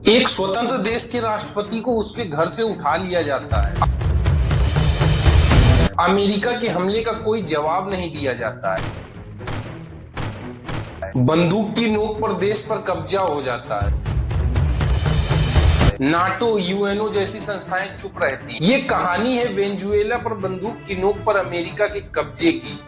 एक स्वतंत्र देश के राष्ट्रपति को उसके घर से उठा लिया जाता है। अमेरिका के हमले का कोई जवाब नहीं दिया जाता है। बंदूक की नोक पर देश पर कब्जा हो जाता है। नाटो, यूएनओ जैसी संस्थाएं चुप रहती। ये कहानी है वेनेजुएला पर बंदूक की नोक पर अमेरिका के कब्जे की।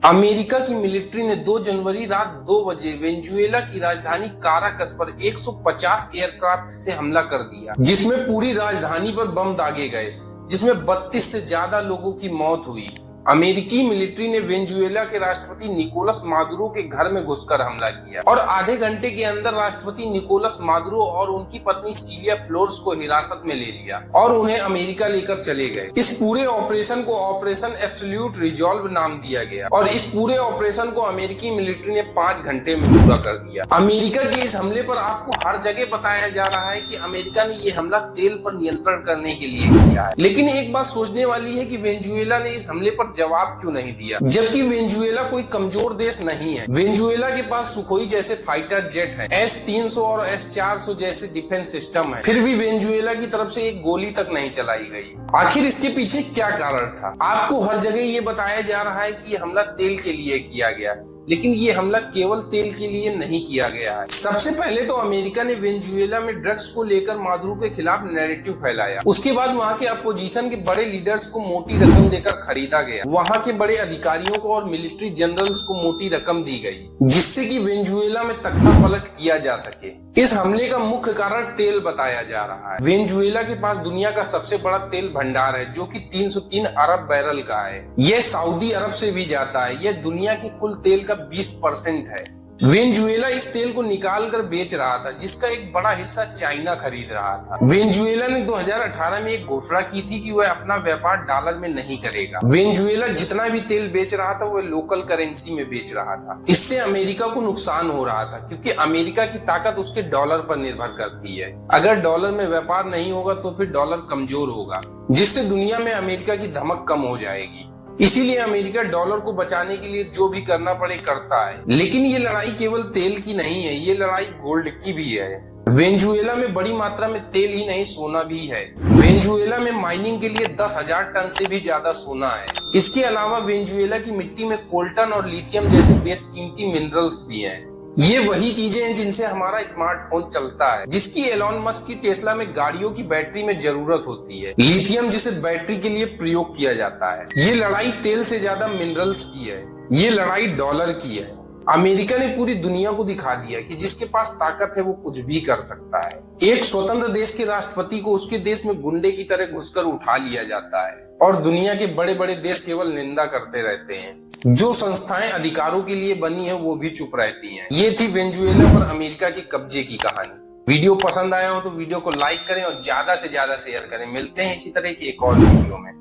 अमेरिका की मिलिट्री ने 2 जनवरी रात 2 बजे वेनेजुएला की राजधानी काराकस पर 150 एयरक्राफ्ट से हमला कर दिया, जिसमें पूरी राजधानी पर बम दागे गए, जिसमें 32 से ज्यादा लोगों की मौत हुई। अमेरिकी मिलिट्री ने वेनेजुएला के राष्ट्रपति निकोलस मादुरो के घर में घुसकर हमला किया और आधे घंटे के अंदर राष्ट्रपति निकोलस मादुरो और उनकी पत्नी सिलिया फ्लोरेंस को हिरासत में ले लिया और उन्हें अमेरिका लेकर चले गए। इस पूरे ऑपरेशन को ऑपरेशन एब्सोल्यूट रिजॉल्व नाम दिया गया और इस पूरे ऑपरेशन को अमेरिकी मिलिट्री ने 5 घंटे में पूरा कर दिया। अमेरिका के इस हमले पर आपको हर जगह बताया जा रहा है कि अमेरिका ने ये हमला तेल पर नियंत्रण करने के लिए किया है, लेकिन एक बात सोचने वाली है कि वेनेजुएला ने इस हमले पर जवाब क्यों नहीं दिया, जबकि वेनेजुएला कोई कमजोर देश नहीं है। वेनेजुएला के पास सुखोई जैसे फाइटर जेट है, S-300 और S-400 जैसे डिफेंस सिस्टम है, फिर भी वेनेजुएला की तरफ से एक गोली तक नहीं चलाई गई। आखिर इसके पीछे क्या कारण था? आपको हर जगह ये बताया जा रहा है कि ये हमला तेल के लिए किया गया, लेकिन ये हमला केवल तेल के लिए नहीं किया गया है। सबसे पहले तो अमेरिका ने वेनेजुएला में ड्रग्स को लेकर मादुरो के खिलाफ नैरेटिव फैलाया। उसके बाद वहाँ के अपोजिशन के बड़े लीडर्स को मोटी रकम देकर खरीदा गया। वहाँ के बड़े अधिकारियों को और मिलिट्री जनरल्स को मोटी रकम दी गई, जिससे कि वेनेजुएला में तख्ता पलट किया जा सके। इस हमले का मुख्य कारण तेल बताया जा रहा है। वेनेजुएला के पास दुनिया का सबसे बड़ा तेल भंडार है, जो कि 303 अरब बैरल का है। यह सऊदी अरब से भी जाता है। यह दुनिया के कुल तेल का 20% है। वेनेजुएला इस तेल को निकाल कर बेच रहा था, जिसका एक बड़ा हिस्सा चाइना खरीद रहा था। वेनेजुएला ने 2018 में एक घोषणा की थी कि वह अपना व्यापार डॉलर में नहीं करेगा। वेनेजुएला जितना भी तेल बेच रहा था वह लोकल करेंसी में बेच रहा था। इससे अमेरिका को नुकसान हो रहा था, क्योंकि अमेरिका की ताकत उसके डॉलर पर निर्भर करती है। अगर डॉलर में व्यापार नहीं होगा तो फिर डॉलर कमजोर होगा, जिससे दुनिया में अमेरिका की धमक कम हो जाएगी। इसीलिए अमेरिका डॉलर को बचाने के लिए जो भी करना पड़े करता है। लेकिन ये लड़ाई केवल तेल की नहीं है, ये लड़ाई गोल्ड की भी है। वेनेजुएला में बड़ी मात्रा में तेल ही नहीं, सोना भी है। वेनेजुएला में माइनिंग के लिए 10,000 टन से भी ज्यादा सोना है। इसके अलावा वेनेजुएला की मिट्टी में कोल्टन और लिथियम जैसे बेशकीमती मिनरल्स भी हैं। ये वही चीजें हैं जिनसे हमारा स्मार्टफोन चलता है, जिसकी एलॉन मस्क की टेस्ला में गाड़ियों की बैटरी में जरूरत होती है। लिथियम जिसे बैटरी के लिए प्रयोग किया जाता है। ये लड़ाई तेल से ज्यादा मिनरल्स की है। ये लड़ाई डॉलर की है। अमेरिका ने पूरी दुनिया को दिखा दिया कि जिसके पास ताकत है वो कुछ भी कर सकता है। एक स्वतंत्र देश के राष्ट्रपति को उसके देश में गुंडे की तरह घुसकर उठा लिया जाता है और दुनिया के बड़े बड़े देश केवल निंदा करते रहते हैं। जो संस्थाएं अधिकारों के लिए बनी है वो भी चुप रहती हैं। ये थी वेनेजुएला पर अमेरिका के कब्जे की कहानी। वीडियो पसंद आया हो तो वीडियो को लाइक करें और ज्यादा से ज्यादा शेयर करें। मिलते हैं इसी तरह की एक और वीडियो में।